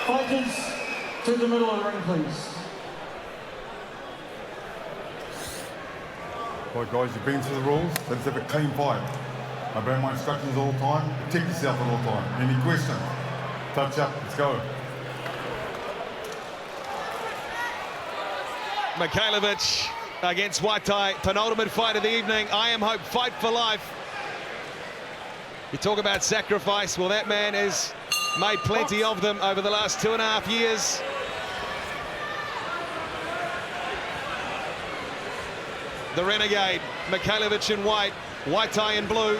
Fighters to the middle of the ring, please. Right, guys, you've been through the rules. Let's have a clean fight. I obey my instructions all the time. Protect yourself at all time. Any questions? Touch up. Let's go. Mikhailovich against Waitai, penultimate fight of the evening. I Am Hope, fight for life. You talk about sacrifice. Well, that man has made plenty of them over the last 2.5 years. The Renegade, Mikhailovich in white, Waitai in blue.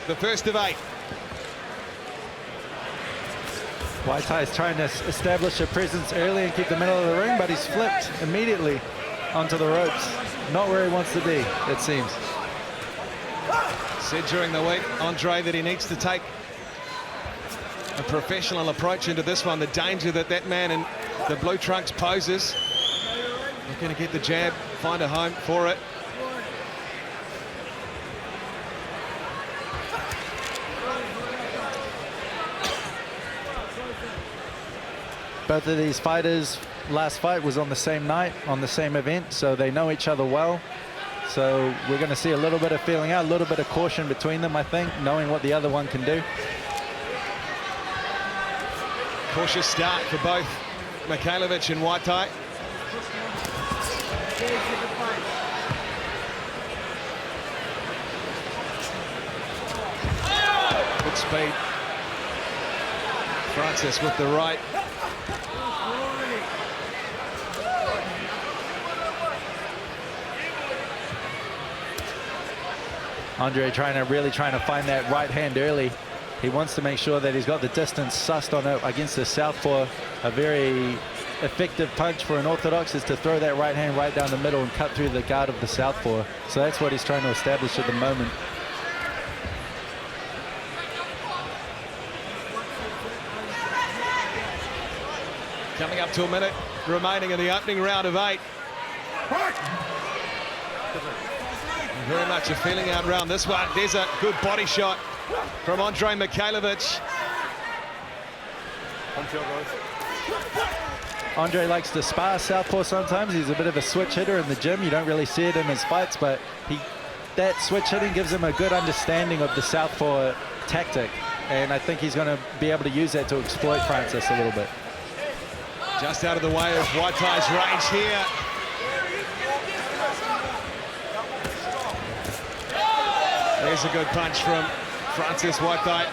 The first of 8. Waitai is trying to establish a presence early and keep the middle of the ring, but he's flipped immediately onto the ropes. Not where he wants to be, it seems. Said during the week, Andrei, that he needs to take a professional approach into this one. The danger that that man in the blue trunks poses. Not going to get the jab, find a home for it. Both of these fighters, last fight was on the same night, on the same event, so they know each other well. So we're going to see a little bit of feeling out, a little bit of caution between them, I think, knowing what the other one can do. Cautious start for both Mikhailovich and Waitai. Good speed. Francis with the right. Andrei really trying to find that right hand early. He wants to make sure that he's got the distance sussed on it against the southpaw. A very effective punch for an orthodox is to throw that right hand right down the middle and cut through the guard of the southpaw. So that's what he's trying to establish at the moment. Coming up to a minute remaining in the opening round of 8. Very much a feeling out round this one. There's a good body shot from Andrei Mikhailovich. Andrei likes to spar southpaw sometimes. He's a bit of a switch hitter in the gym. You don't really see it in his fights, but that switch hitting gives him a good understanding of the southpaw tactic. And I think he's going to be able to use that to exploit Francis a little bit. Just out of the way of Waitai's range here. There's a good punch from Francis Waitai.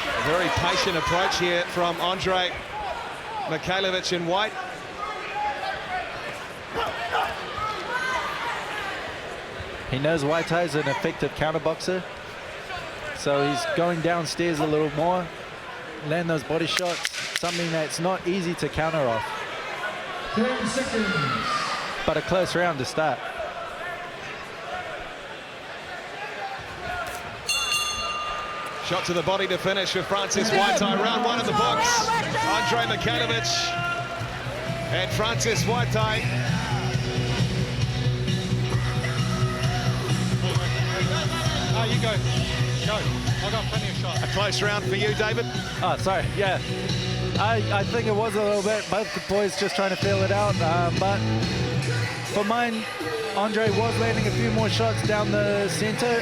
A very patient approach here from Andrei Mikhailovich in white. He knows Waitai is an effective counterboxer, so he's going downstairs a little more, land those body shots, something that's not easy to counter off. 10 seconds. But a close round to start. Shot to the body to finish for Francis Waitai. Round 1 of the books. Andrei Mikhailovich and Francis Waitai. Oh, you go. Go. I've got plenty of shots. A close round for you, David. Oh, sorry, yeah. I think it was a little bit. Both the boys just trying to feel it out, but for mine, Andrei was landing a few more shots down the center.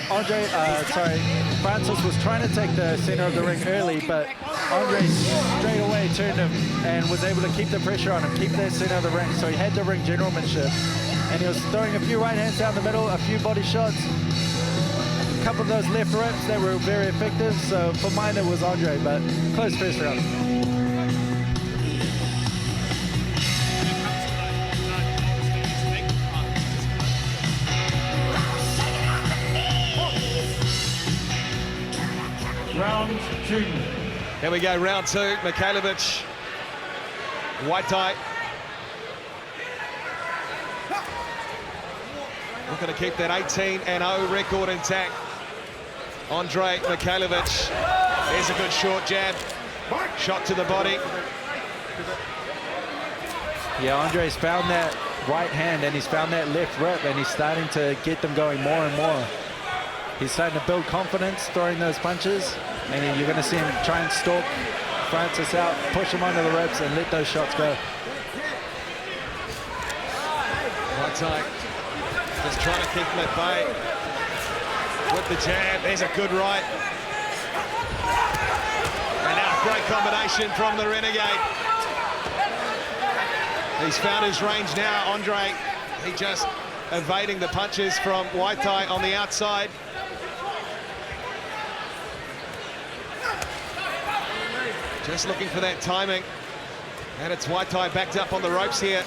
Francis was trying to take the center of the ring early, but Andrei straight away turned him and was able to keep the pressure on him, keep that center of the ring. So he had the ring generalmanship, and he was throwing a few right hands down the middle, a few body shots, a couple of those left rips that were very effective. So for mine, it was Andrei, but close first round. Round 2. Here we go, round 2. Mikhailovich, Waitai. Looking to keep that 18-0 record intact. Andrei Mikhailovich. There's a good short jab. Shot to the body. Yeah, Andrei's found that right hand and he's found that left rip, and he's starting to get them going more and more. He's starting to build confidence throwing those punches, and you're going to see him try and stalk Francis out, push him onto the ropes, and let those shots go. Waitai just trying to keep him at bay with the jab. There's a good right. And now a great combination from the Renegade. He's found his range now, Andrei. He just evading the punches from Waitai on the outside. Just looking for that timing. And it's Waitai backed up on the ropes here.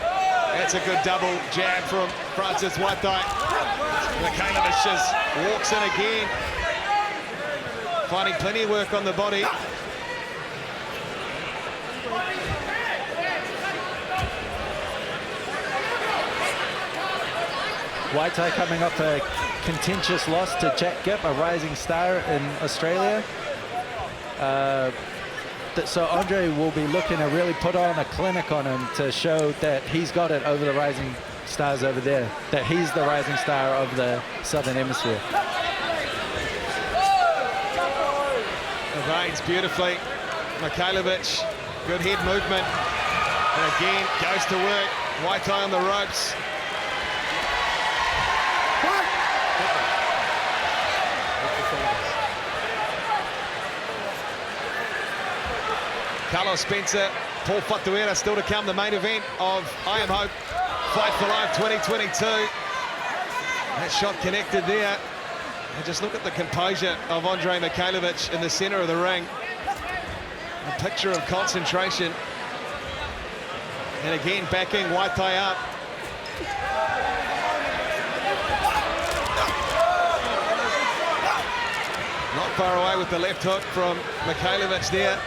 That's a good double jab from Francis Waitai. Mikhailovich just walks in again. Finding plenty of work on the body. Waitai coming off a contentious loss to Jack Gipp, a rising star in Australia. So Andrei will be looking to really put on a clinic on him to show that he's got it over the rising stars over there, that he's the rising star of the Southern Hemisphere. Evades beautifully. Mikhailovich, good head movement. And again, goes to work. Waitai on the ropes. Carlos Spencer, Paul Fatuera still to come, the main event of I Am Hope Fight for Life 2022. That shot connected there. And just look at the composure of Andrei Mikhailovich in the center of the ring. A picture of concentration. And again, backing Waitai up. Not far away with the left hook from Mikhailovich there.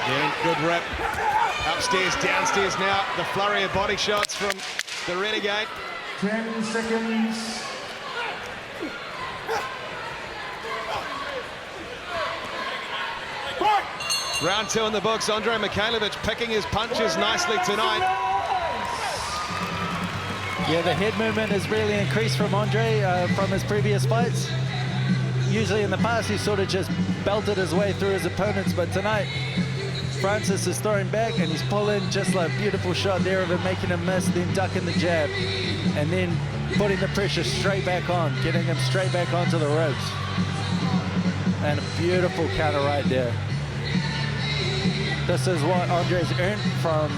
Again, good rip. Upstairs, downstairs now. The flurry of body shots from the Renegade. 10 seconds. Round 2 in the books. Andrei Mikhailovich picking his punches nicely tonight. Yeah, the head movement has really increased from Andrei from his previous fights. Usually in the past, he sort of just belted his way through his opponents, but tonight, Francis is throwing back and he's pulling just like a beautiful shot there of him making him miss, then ducking the jab, and then putting the pressure straight back on, getting him straight back onto the ropes. And a beautiful counter right there. This is what Andrei's earned from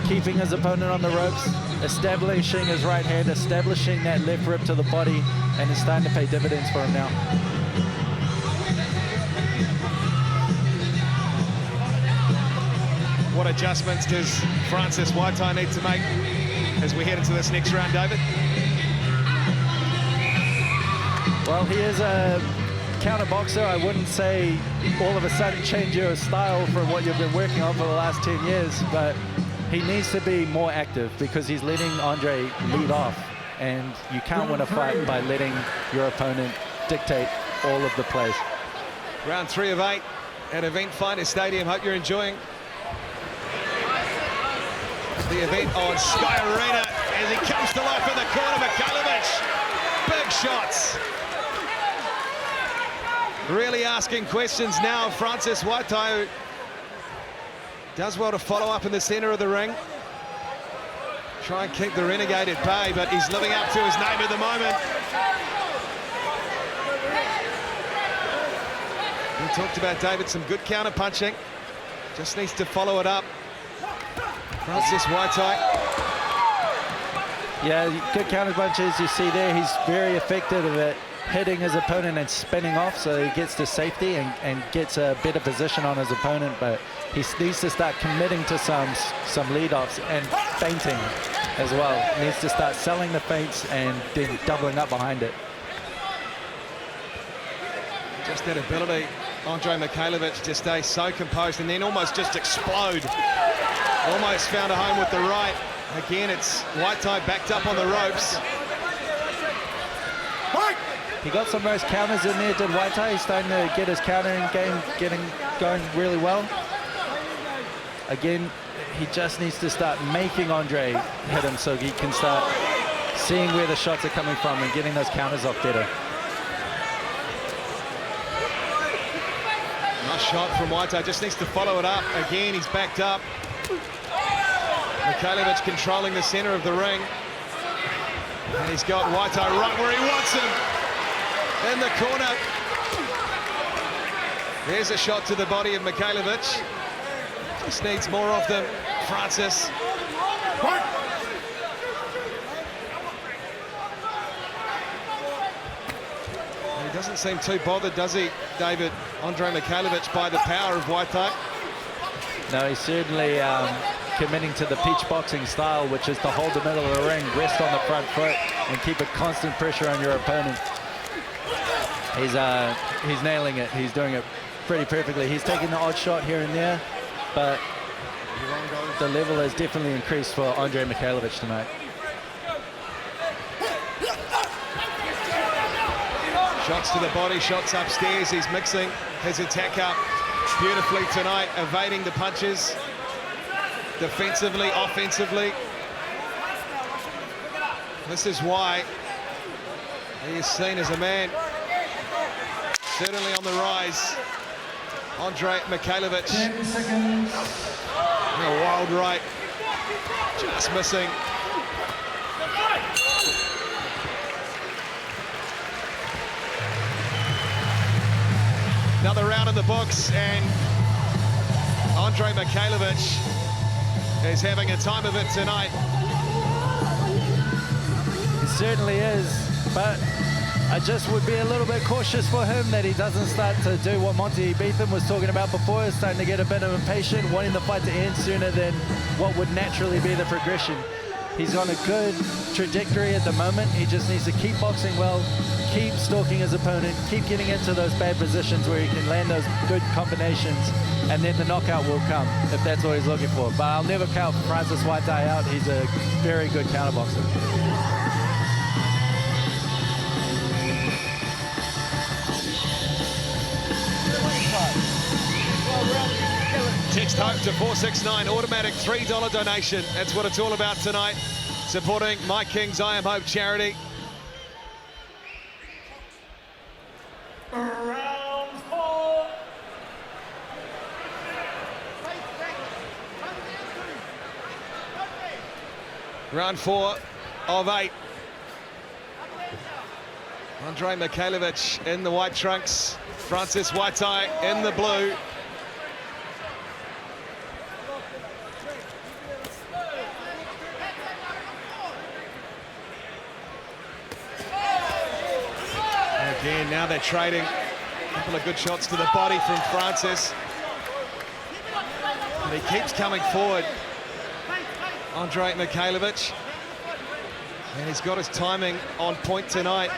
keeping his opponent on the ropes, establishing his right hand, establishing that left rip to the body, and it's starting to pay dividends for him now. What adjustments does Francis Waitai need to make as we head into this next round, David? Well, he is a counter boxer. I wouldn't say all of a sudden change your style from what you've been working on for the last 10 years, but he needs to be more active because he's letting Andrei lead off, and you can't win a fight by letting your opponent dictate all of the plays. Round 3 of 8 at Event Finder Stadium. Hope you're enjoying the event on Sky Arena as he comes to life in the corner. Mikhailovich, big shots. Really asking questions now. Francis Waitai does well to follow up in the center of the ring. Try and keep the Renegade at bay, but he's living up to his name at the moment. We talked about, David, some good counter punching. Just needs to follow it up. Francis Waitai. Yeah, good counter punches. You see there, he's very effective at hitting his opponent and spinning off, so he gets to safety and gets a better position on his opponent, but he needs to start committing to some lead-offs and feinting as well. He needs to start selling the feints and then doubling up behind it. Just that ability, Andrei Mikhailovich, to stay so composed and then almost just explode. Almost found a home with the right. Again, it's Waitai backed up on the ropes. He got some nice counters in there, did Waitai. He's starting to get his countering game, getting going really well. Again, he just needs to start making Andrei hit him so he can start seeing where the shots are coming from and getting those counters off better. Nice shot from Waitai, just needs to follow it up. Again, he's backed up. Mikhailovich controlling the center of the ring. And he's got Waitai right where he wants him. In the corner. There's a shot to the body of Mikhailovich. Just needs more of them. Francis. He doesn't seem too bothered, does he, David? Andrei Mikhailovich, by the power of Waitai. No, he's certainly committing to the peach boxing style, which is to hold the middle of the ring, rest on the front foot, and keep a constant pressure on your opponent. He's nailing it. He's doing it pretty perfectly. He's taking the odd shot here and there, but the level has definitely increased for Andrei Mikhailovich tonight. Shots to the body, shots upstairs. He's mixing his attack up beautifully tonight, evading the punches defensively, offensively. This is why he is seen as a man certainly on the rise. Andrei Mikhailovich. 10 seconds. A wild right, just missing. Another round in the books, and Andrei Mikhailovich is having a time of it tonight. He certainly is, but I just would be a little bit cautious for him that he doesn't start to do what Monty Beetham was talking about before, starting to get a bit of impatient, wanting the fight to end sooner than what would naturally be the progression. He's on a good trajectory at the moment. He just needs to keep boxing well, keep stalking his opponent, keep getting into those bad positions where he can land those good combinations, and then the knockout will come if that's what he's looking for. But I'll never count Francis Waitai out. He's a very good counterboxer. Text HOPE to 469, automatic $3 donation. That's what it's all about tonight. Supporting My King's I Am Hope charity. Round 4. Round 4 of 8. Andrei Mikhailovich in the white trunks. Francis Waitai in the blue. Again, now they're trading. A couple of good shots to the body from Francis. And he keeps coming forward, Andrei Mikhailovich. And he's got his timing on point tonight.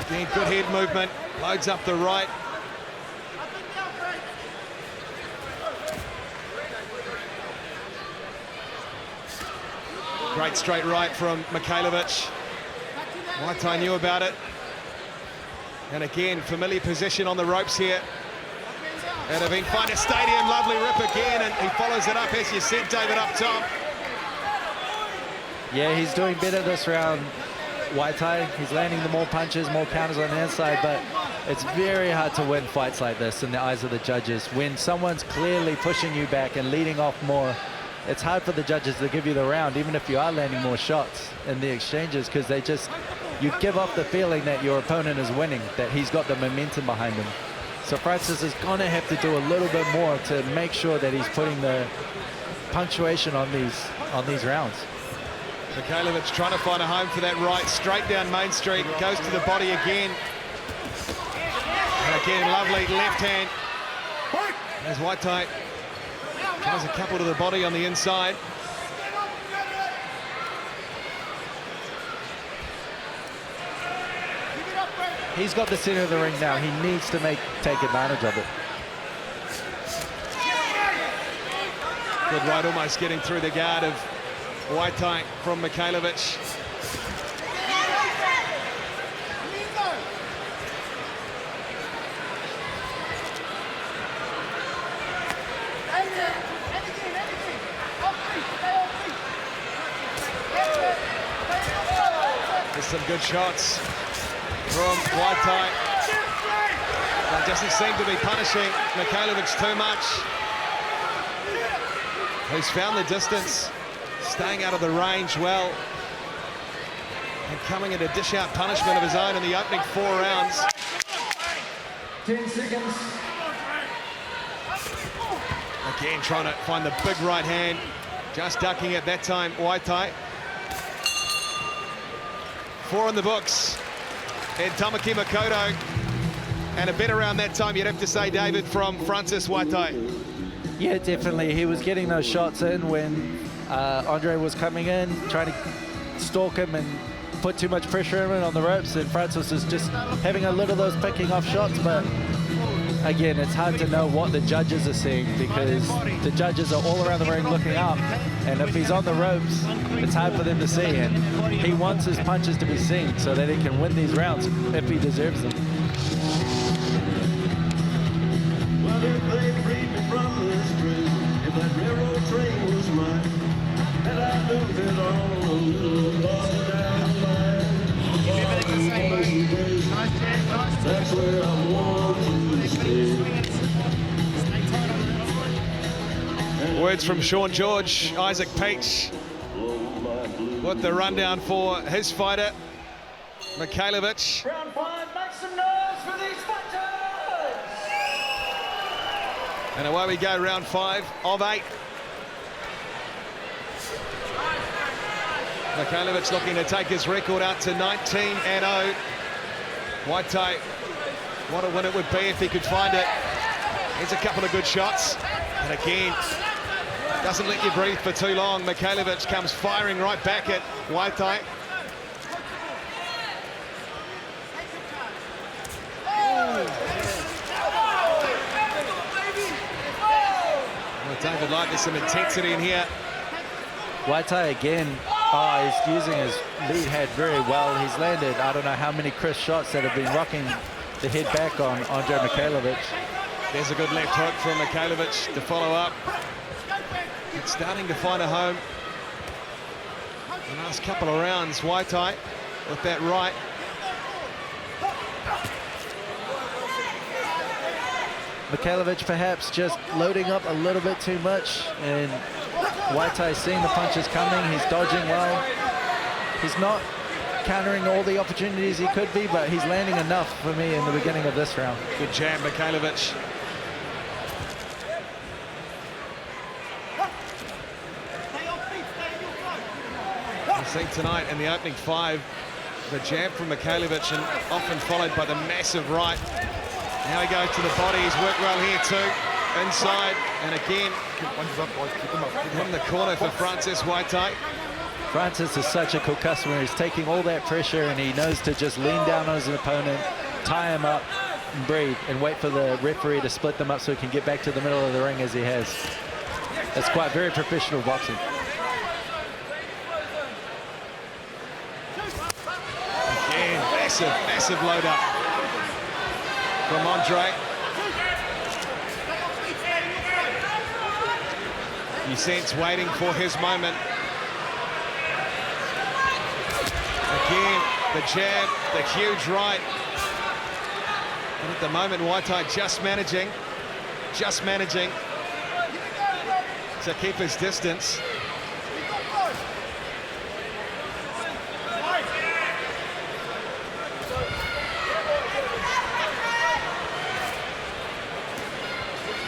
Again, good head movement, loads up the right. Great straight right from Mikhailovich. Waitai knew about it. And again, familiar position on the ropes here. And have been find a stadium, lovely rip again, and he follows it up, as you said, David, up top. Yeah, he's doing better this round, Waitai. He's landing the more punches, more counters on the inside, but it's very hard to win fights like this in the eyes of the judges. When someone's clearly pushing you back and leading off more, it's hard for the judges to give you the round, even if you are landing more shots in the exchanges, because you give off the feeling that your opponent is winning, that he's got the momentum behind him. So Francis is going to have to do a little bit more to make sure that he's putting the punctuation on these rounds. Mikhailovich trying to find a home for that right, straight down Main Street, goes to the body again. And again, lovely left hand. There's Waitai. Tries a couple to the body on the inside. He's got the center of the ring now. He needs to take advantage of it. Good right, almost getting through the guard of Waitai from Mikhailovich. There's some good shots from Waitai. But doesn't seem to be punishing Mikhailovich too much. He's found the distance, staying out of the range well, and coming in to dish out punishment of his own in the opening 4 rounds. 10 seconds. Again, trying to find the big right hand, just ducking it that time, Waitai. 4 in the books in Tamaki Makoto, and a bit around that time, you'd have to say, David, from Francis Waitai. Yeah, definitely. He was getting those shots in when Andrei was coming in, trying to stalk him and put too much pressure on the ropes, and Francis is just having a little of those picking off shots. But again, it's hard to know what the judges are seeing, because the judges are all around the ring looking up, and if he's on the ropes, it's hard for them to see, and he wants his punches to be seen so that he can win these rounds if he deserves them. Words from Sean George, Isaac Peach. What the rundown for his fighter, Mikhailovich. Round 5, make some noise for these fighters! And away we go, round 5 of 8. Mikhailovich looking to take his record out to 19-0. Waitai, what a win it would be if he could find it. Here's a couple of good shots. And again, doesn't let you breathe for too long. Mikhailovich comes firing right back at Waitai. Well, David, like there's some intensity in here. Waitai again, he's using his lead hand very well. He's landed, I don't know how many crisp shots that have been rocking the head back on Andrei Mikhailovich. There's a good left hook from Mikhailovich to follow up. It's starting to find a home. The last couple of rounds, Waitai with that right. Mikhailovich perhaps just loading up a little bit too much, and Waitai seeing the punches coming. He's dodging well. He's not countering all the opportunities he could be, but he's landing enough for me in the beginning of this round. Good jab, Mikhailovich. We've seen tonight in the opening 5, the jab from Mikhailovich, and often followed by the massive right. Now he goes to the body. He's worked well here too. Inside, and again, in the corner for Francis Waitai. Francis is such a cool customer. He's taking all that pressure, and he knows to just lean down on his opponent, tie him up, and breathe, and wait for the referee to split them up so he can get back to the middle of the ring as he has. It's quite very professional boxing. Again, massive load up from Andrei. You sense waiting for his moment. Again, the jab, the huge right. And at the moment, Waitai just managing to keep his distance.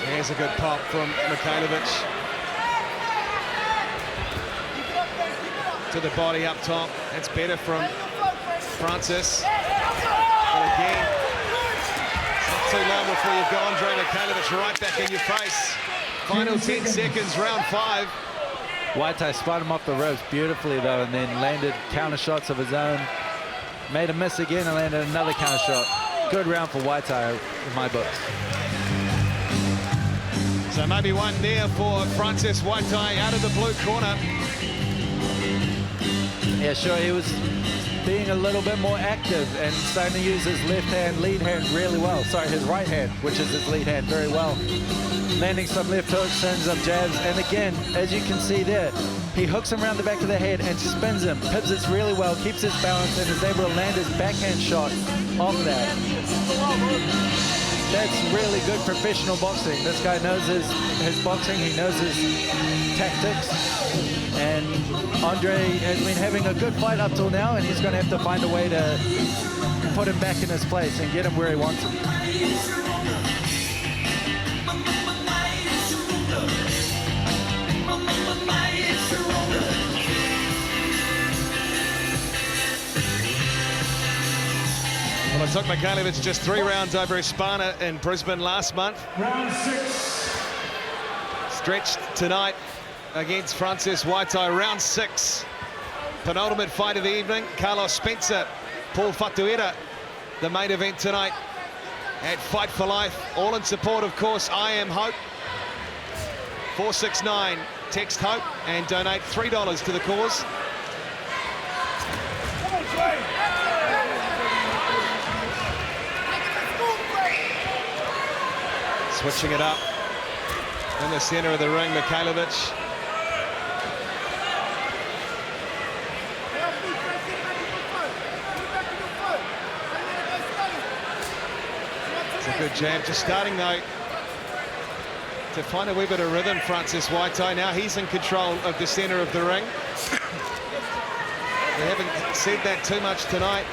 There's a good pop from Mikhailovich. To the body up top. That's better from Francis. But again, it's not too long before you've got Andrei Mikhailovich right back in your face. Final 10 seconds, round 5. Waitai spun him off the ropes beautifully though, and then landed counter shots of his own. Made a miss again and landed another counter shot. Good round for Waitai in my books. So maybe one there for Francis Waitai out of the blue corner. Yeah, sure, he was being a little bit more active and starting to use his left hand, lead hand really well. Sorry, his right hand, which is his lead hand, very well. landing some left hooks, sends some jabs, and again, as you can see there, he hooks him around the back of the head and spins him, pivots really well, keeps his balance, and is able to land his backhand shot off that. That's really good professional boxing. This guy knows his boxing, he knows his tactics, and Andrei has been having a good fight up till now, and he's going to have to find a way to put him back in his place and get him where he wants him. Well, it took Mikhailovich just 3 rounds over Espana in Brisbane last month. Round 6. Stretched tonight against Francis Waitai, round 6. Penultimate fight of the evening. Carlos Spencer, Paul Fatuera, the main event tonight at Fight for Life. All in support, of course, I Am Hope. 469, text HOPE and donate $3 to the cause. Switching it up in the center of the ring, Mikhailovich. It's a good jab, just starting though to find a wee bit of rhythm, Francis Waitai. Now he's in control of the center of the ring. We haven't said that too much tonight.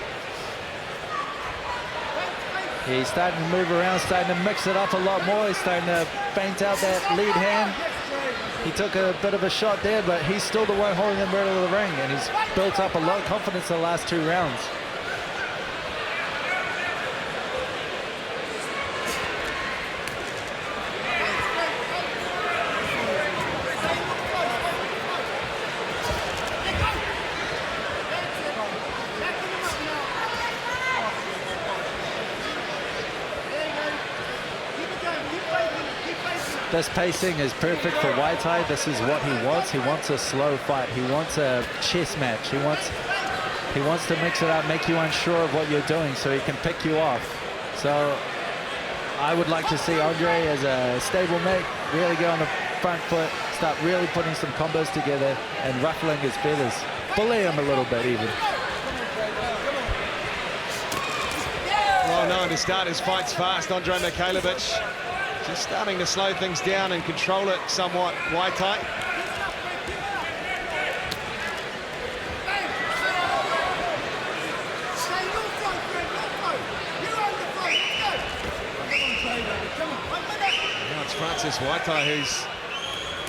He's starting to move around, starting to mix it up a lot more. He's starting to feint out that lead hand. He took a bit of a shot there, but he's still the one holding the middle of the ring, and he's built up a lot of confidence in the last 2 rounds. This pacing is perfect for Waitai. This is what he wants. He wants a slow fight. He wants a chess match. He wants to mix it up, make you unsure of what you're doing so he can pick you off. So I would like to see Andrei as a stablemate really get on the front foot, start really putting some combos together and ruffling his feathers. Bully him a little bit even. Well known to start his fights fast, Andrei Mikhailovich. Just starting to slow things down and control it somewhat, Waitai. Now it's Francis Waitai who's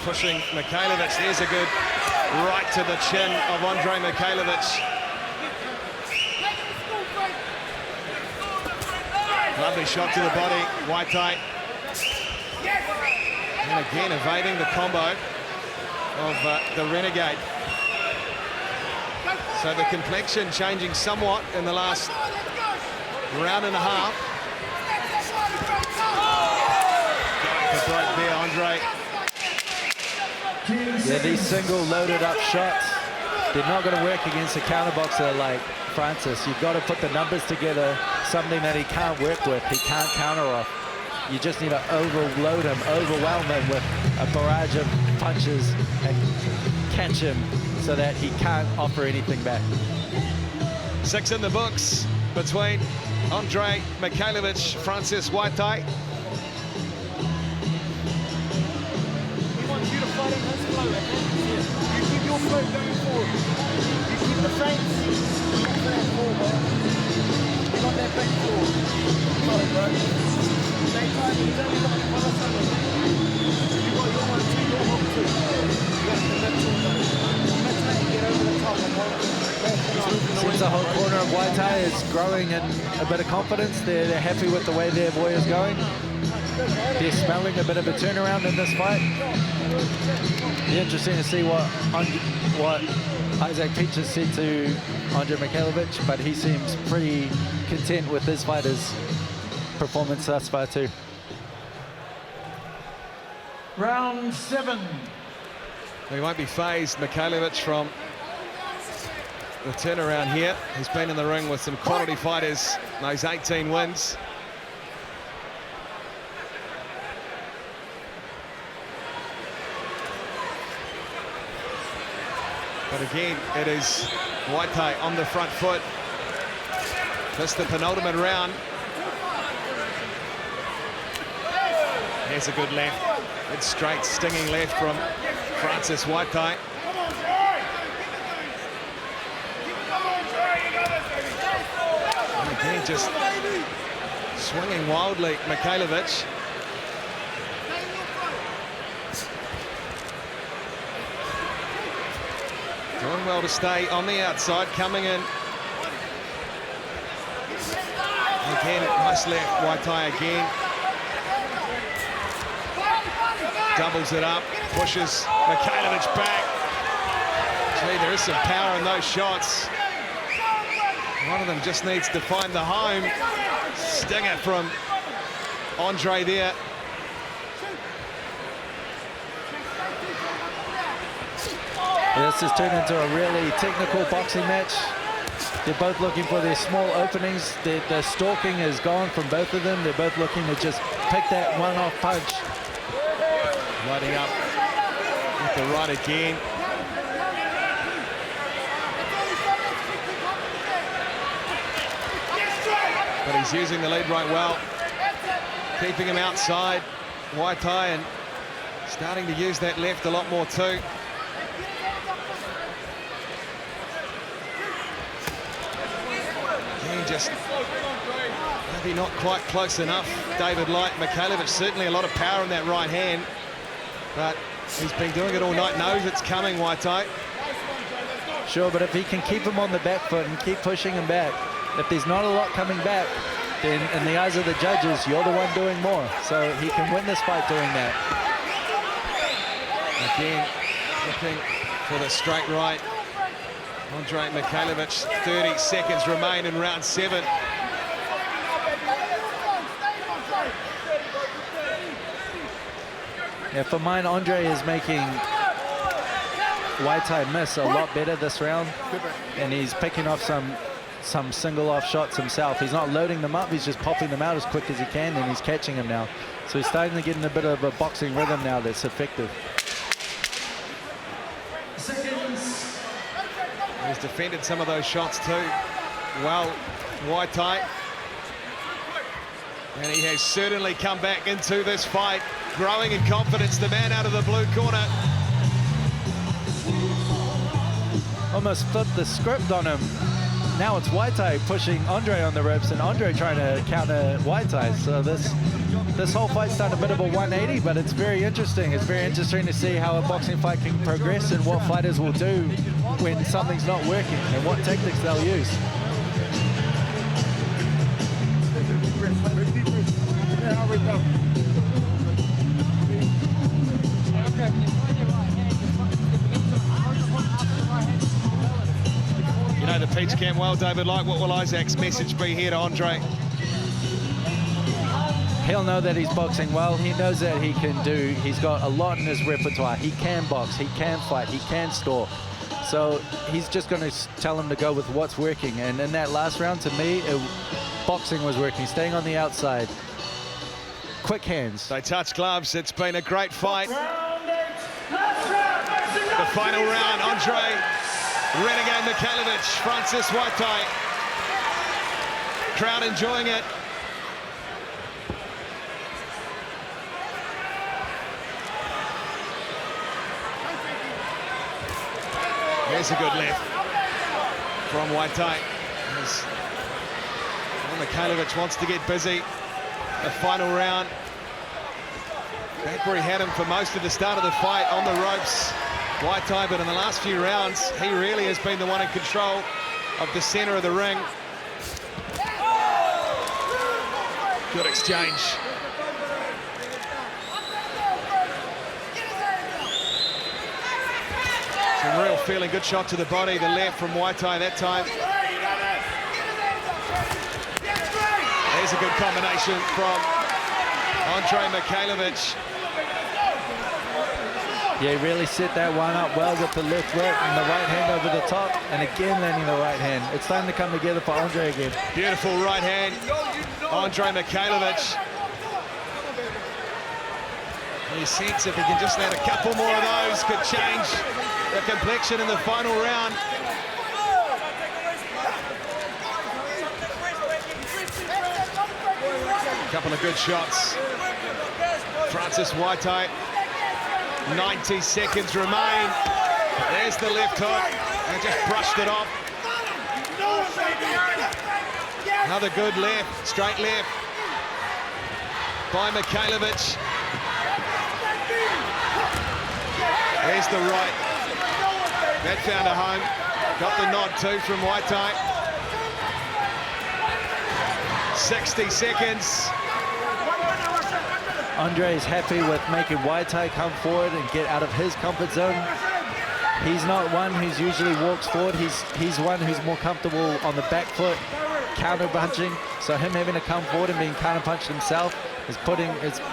pushing Mikhailovich. There's a good right to the chin of Andrei Mikhailovich. Lovely shot to the body, Waitai. And again evading the combo of the Renegade. So the complexion changing somewhat in the last round and a half. Going for broke there, Andrei. Yeah, these single loaded up shots, they're not going to work against a counterboxer like Francis. You've got to put the numbers together, something that he can't work with, he can't counter off. You just need to overload him, overwhelm him with a barrage of punches and catch him so that he can't offer anything back. 6 in the books between Andrei Mikhailovich, Francis Waitai. We want you to fight in this flow, okay? You keep your flow going forward. You keep the feints forward. You got that back forward. Solid, bro. He's only got one or something. You got your 1, 2, your hook 2. You got the left shoulder. Let's make it get over the top and hold. Seems the whole corner of Waitai is growing in a bit of confidence. They're happy with the way their boy is going. They're smelling a bit of a turnaround in this fight. Be interesting to see what Isaac Peaches said to Andrei Mikhailovich, but he seems pretty content with this fighter's performance thus far too. Round 7. He won't be phased, Mikhailovich, from the turnaround here. He's been in the ring with some quality fighters, those 18 wins. But again, it is Waitai on the front foot. That's the penultimate round. Here's a good left. Good straight, stinging left from Francis Waitai. And again, just swinging wildly, Mikhailovich. Doing well to stay on the outside, coming in. Again, nice left, Waitai again. Doubles it up, pushes Mikhailovich back. Gee, there is some power in those shots. One of them just needs to find the home. Stinger from Andrei there. This has turned into a really technical boxing match. They're both looking for their small openings. The stalking is gone from both of them. They're both looking to just pick that one-off punch. Lighting up with the right again. But he's using the lead right well. Keeping him outside, Waitai, and starting to use that left a lot more too. Again, just maybe not quite close enough. David Light, Mikhailovich, certainly a lot of power in that right hand. But he's been doing it all night, knows it's coming, Waitai. Sure, but if he can keep him on the back foot and keep pushing him back, if there's not a lot coming back, then in the eyes of the judges, you're the one doing more. So he can win this fight doing that. Again, looking for the straight right. Andrei Mikhailovich, 30 seconds remain in round 7. Yeah, for mine, Andrei is making Waitai miss a lot better this round, and he's picking off some single-off shots himself. He's not loading them up, he's just popping them out as quick as he can, and he's catching them now. So he's starting to get in a bit of a boxing rhythm now that's effective. He's defended some of those shots too. Well, Waitai. And he has certainly come back into this fight, growing in confidence, the man out of the blue corner. Almost flipped the script on him. Now it's Waitai pushing Andrei on the ropes, and Andrei trying to counter Waitai. So this whole fight's done a bit of a 180, but it's very interesting. It's very interesting to see how a boxing fight can progress and what fighters will do when something's not working and what tactics they'll use. You know the pitch camp well, David Light. What will Isaac's message be here to Andrei? He'll know that he's boxing well. He knows that he can do. He's got a lot in his repertoire. He can box, he can fight, he can score. So he's just going to tell him to go with what's working. And in that last round, to me, boxing was working, staying on the outside. Quick hands. They touch gloves. It's been a great fight. The final round, Andrei, Renegade Mikhailovich, Francis Waitai. Crowd enjoying it. Here's a good left from Waitai. Mikhailovich wants to get busy. The final round. Back where he had him for most of the start of the fight on the ropes, Waitai, but in the last few rounds, he really has been the one in control of the center of the ring. Good exchange. Some real feeling, good shot to the body, the left from Waitai that time. There's a good combination from Andrei Mikhailovich. Yeah, he really set that one up well with the left hook and the right hand over the top, and again landing the right hand. It's starting to come together for Andrei again. Beautiful right hand, Andrei Mikhailovich. You sense if he can just let a couple more of those, could change the complexion in the final round. A couple of good shots. Francis Waitai, 90 seconds remain. There's the left hook, and just brushed it off. Another good left, straight left by Mikhailovich. There's the right. That found a home. Got the nod too from Waitai. 60 seconds. Andrei's happy with making Waitai come forward and get out of his comfort zone. He's not one who's usually walks forward. He's one who's more comfortable on the back foot, counter punching. So him having to come forward and being counter punched himself is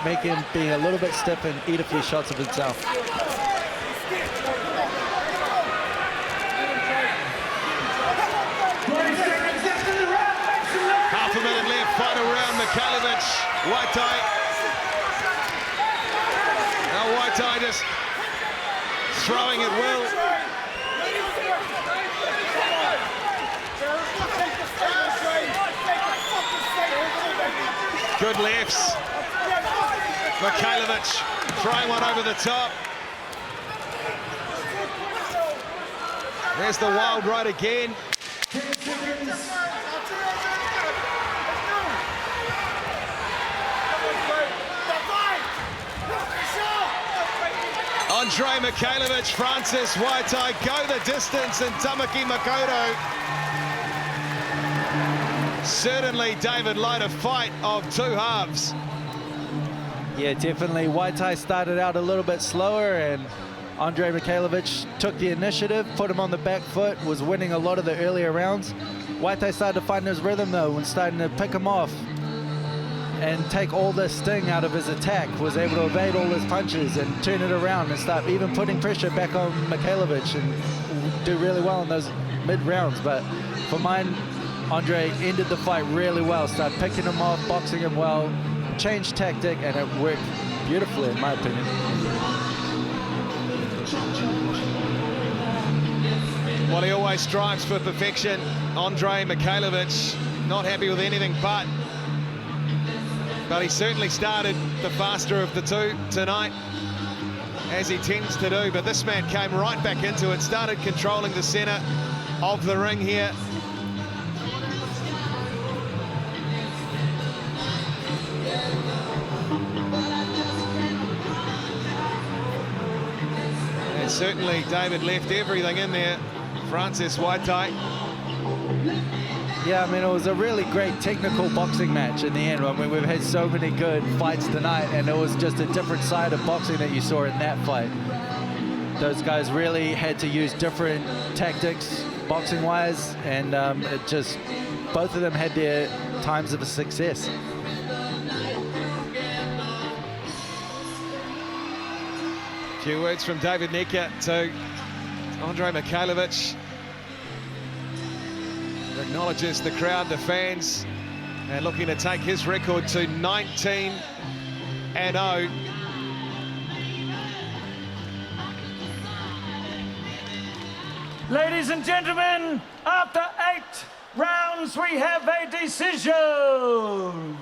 making him being a little bit stiff and eat a few shots of himself. Half a minute left, final round. Mikhailovich, Waitai. Now Waitai just throwing at will. Good lefts. Mikhailovich throwing one over the top. There's the wild right again. Andrei Mikhailovich, Francis Waitai go the distance, and Tamaki Makoto. Certainly, David, light a fight of two halves. Yeah, definitely. Waitai started out a little bit slower, and Andrei Mikhailovich took the initiative, put him on the back foot, was winning a lot of the earlier rounds. Waitai started to find his rhythm, though, and starting to pick him off and take all the sting out of his attack, was able to evade all his punches and turn it around and start even putting pressure back on Mikhailovich and do really well in those mid-rounds. But for mine, Andrei ended the fight really well, started picking him off, boxing him well, changed tactic, and it worked beautifully, in my opinion. Well, he always strives for perfection. Andrei Mikhailovich, not happy with anything but he certainly started the faster of the two tonight, as he tends to do. But this man came right back into it, started controlling the center of the ring here. And certainly David left everything in there. Francis Waitai. Yeah, I mean, it was a really great technical boxing match in the end. I mean, we've had so many good fights tonight, and it was just a different side of boxing that you saw in that fight. Those guys really had to use different tactics, boxing-wise, and both of them had their times of success. A few words from David Necker to Andrei Mikhailovich. Acknowledges the crowd, the fans, and looking to take his record to 19-0. Ladies and gentlemen, after 8 rounds, we have a decision.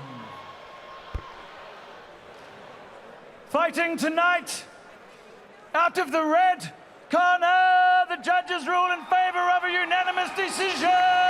Fighting tonight, out of the red corner, the judges rule in favor of a unanimous decision.